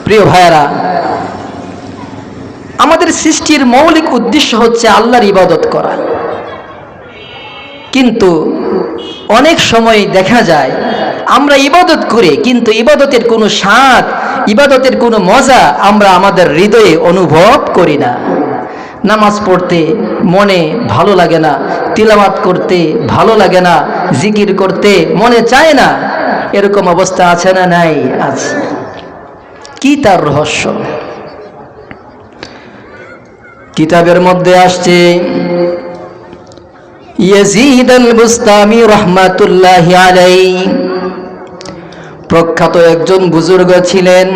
প্রিয় ভাইরা, আমাদের সৃষ্টির মৌলিক উদ্দেশ্য হচ্ছে আল্লাহর ইবাদত করা। কিন্তু অনেক সময় দেখা যায় আমরা ইবাদত করি, কিন্তু ইবাদতের কোনো স্বাদ, ইবাদতের কোনো মজা আমরা আমাদের হৃদয়ে অনুভব করি না। নামাজ পড়তে মনে ভালো লাগে না, তিলাওয়াত করতে ভালো লাগে না, জিকির করতে মনে চায় না। এরকম অবস্থা আছে না? নাই? আছে। কি তার রহস্য? কিতাবের মধ্যে আসছে, ইয়াজিদ আল বুস্তামি রাহমাতুল্লাহি আলাইহি প্রখ্যাত একজন বুজুর্গ ছিলেন।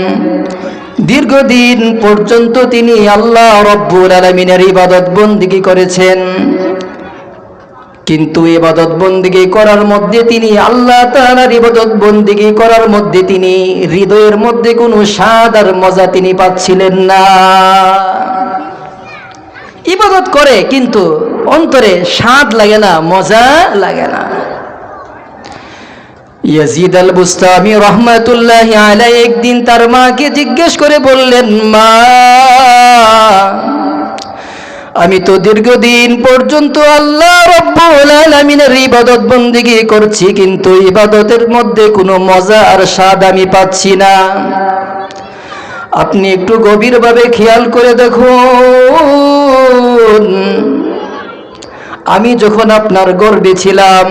দীর্ঘদিন পর্যন্ত তিনি আল্লাহ রাব্বুল আলামিনের ইবাদত বন্দেগী করেছেন, কিন্তু ইবাদত বন্দেগী করার মধ্যে তিনি আল্লাহ তাআলার ইবাদত বন্দেগী করার মধ্যে তিনি হৃদয়ের মধ্যে কোনো স্বাদ আর মজা তিনি পাচ্ছিলেন না। ইবাদত করে কিন্তু অন্তরে স্বাদ লাগে না, মজা লাগে না। ইয়াজিদ আল বুস্তামি রাহমাতুল্লাহি আলাইহি একদিন তার মাকে জিজ্ঞেস করে বললেন, মা, আমি তো দীর্ঘদিন পর্যন্ত আল্লাহ রাব্বুল আলামিনের ইবাদত বন্দেগী করছি, কিন্তু ইবাদতের মধ্যে কোনো মজা আর স্বাদ আমি পাচ্ছি না। আপনি একটু গভীরভাবে খেয়াল করে দেখুন, আমি যখন আপনার গর্ভে ছিলাম,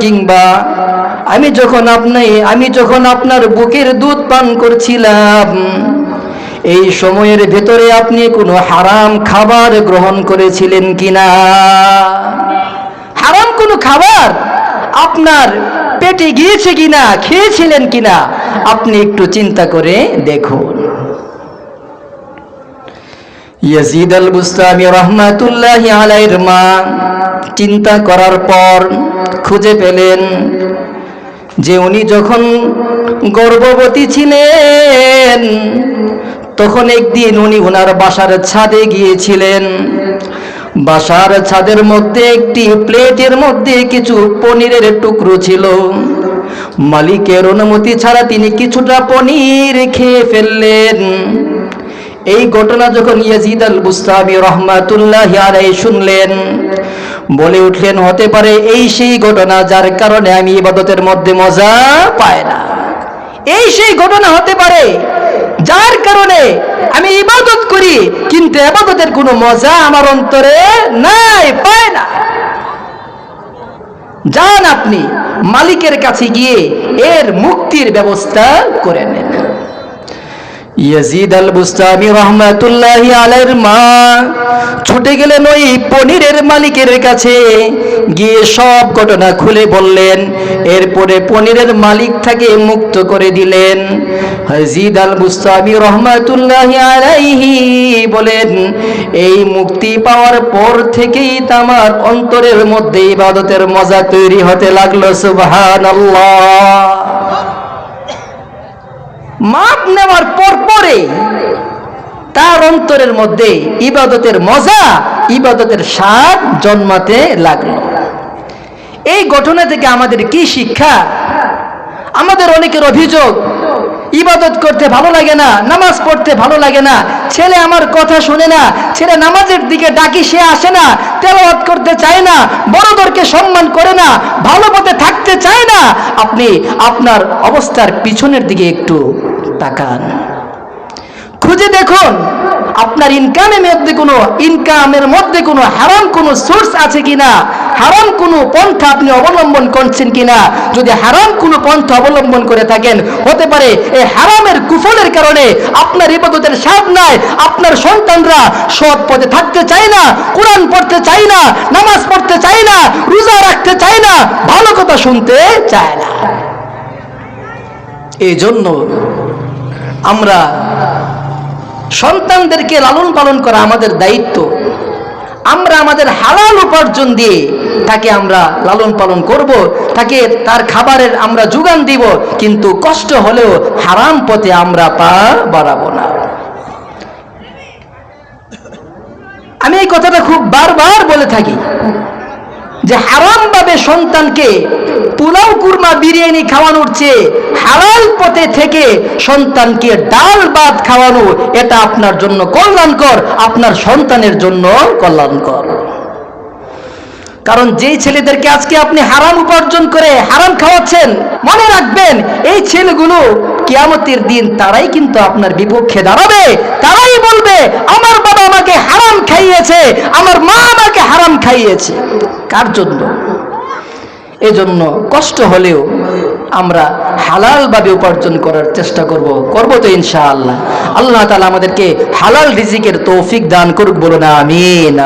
কিংবা আমি যখন আপনার বুকের দুধ পান করছিলাম, এই সময়ের ভেতরে আপনি কোনো হারাম খাবার গ্রহণ করেছিলেন কিনা? হারাম কোনো খাবার আপনার পেটে গিয়েছে কিনা, খেয়েছিলেন কিনা, আপনি একটু চিন্তা করে দেখুন। ইয়াজিদ আল বুস্তামি রাহমাতুল্লাহি আলাইহির মা চিন্তা করার পর খুঁজে পেলেন যে উনি যখন গর্ভবতী ছিলেন তখন একদিন উনি ওনার বাসার ছাদে গিয়েছিলেন। বাসার ছাদের মধ্যে একটি প্লেটের মধ্যে কিছু পনিরের টুকরো ছিল। মালিকের অনুমতি ছাড়া তিনি কিছুটা পনির খেয়ে ফেললেন। এই ঘটনা যখন ইয়াজিদ আল বুস্তামি রাহমাতুল্লাহি আলাইহি শুনলেন, বলে উঠলেন, হতে পারে এই সেই ঘটনা যার কারণে আমি ইবাদতের মধ্যে মজা পাই না। এই সেই ঘটনা হতে পারে যার কারণে আমি ইবাদত করি, কিন্তু ইবাদতের কোনো মজা আমার অন্তরে নাই, পায় না। যান আপনি মালিকের কাছে গিয়ে এর মুক্তির ব্যবস্থা করে নেন। ইয়াজিদ আল বুস্তামি রাহমাতুল্লাহি আলাইহির মা ছুটে গেলেন ওই পনিরের মালিকের কাছে, গিয়ে সব ঘটনা খুলে বললেন। এরপরে পনিরের মালিক তাকে মুক্ত করে দিলেন। ইয়াজিদ আল বুস্তামি রাহমাতুল্লাহি আলাইহি বলেন, এই মুক্তি পাওয়ার পর থেকেই আমার অন্তরের মধ্যে ইবাদতের মজা তৈরি হতে লাগলো। সুবহানাল্লাহ। মাপ নেওয়ার পরে তার অন্তরের মধ্যে ইবাদতের মজা, ইবাদতের স্বাদ জন্মাতে লাগলো। এই ঘটনা থেকে আমাদের কি শিক্ষা? আমাদের অনেকের অভিযোগ, ইবাদত করতে ভালো লাগে না, নামাজ পড়তে ভালো লাগে না, ছেলে আমার কথা শুনে না, ছেলে নামাজের দিকে ডাকি সে আসে না, তেলাওয়াত করতে চায় না, বড়দেরকে সম্মান করে না, ভালো পথে থাকতে চায় না। আপনি আপনার অবস্থার পিছনের দিকে একটু তাকান, খুঁজে দেখুন আপনার ইনকামের মধ্যে কোনো হারাম কোনো সোর্স আছে কিনা, হারাম কোনো পন্থা আপনি অবলম্বন করছেন কিনা। যদি হারাম কোনো পন্থা অবলম্বন করে থাকেন, হতে পারে এই হারামের কুফলের কারণে আপনার ইবাদতের স্বাদ নাই, আপনার সন্তানরা সৎ পথে থাকতে চায় না, কোরআন পড়তে চায় না, নামাজ পড়তে চায় না, রোজা রাখতে চায় না, ভালো কথা শুনতে চায় না। এই জন্য আমরা সন্তানদেরকে লালন পালন করা আমাদের দায়িত্ব। আমরা আমাদের হালাল উপার্জন দিয়ে তাকে আমরা লালন পালন করব, তাকে তার খাবারের আমরা যোগান দিব, কিন্তু কষ্ট হলেও হারাম পথে আমরা পা বাড়াবো না। আমি এই কথাটা খুব বারবার বলে থাকি যে হারাম ভাবে সন্তানকে পোলাও কুরমা বিরিয়ানি খাওয়ানোর চেয়ে হালাল পথে থেকে সন্তানকে ডাল ভাত খাওয়ানো, এটা আপনার জন্য কল্যাণকর, আপনার সন্তানের জন্য কল্যাণকর। কারণ যেই ছেলেদেরকে আজকে আপনি হারাম উপার্জন করে হারাম খাওয়াচ্ছেন, মনে রাখবেন এই ছেলেগুলো কিয়ামতের দিন তারাই কিন্তু আপনার বিপক্ষে দাঁড়াবে। তারাই বলবে আমার বাবা আমাকে হারাম খাইয়েছে, আমার মা আমাকে হারাম খাইয়েছে। কার জন্য? এজন্য কষ্ট হলেও আমরা হালাল ভাবে উপার্জন করার চেষ্টা করব তো ইনশাআল্লাহ। আল্লাহ তাআলা আমাদেরকে হালাল রিজিকের তৌফিক দান করুক, বলুন আমিন।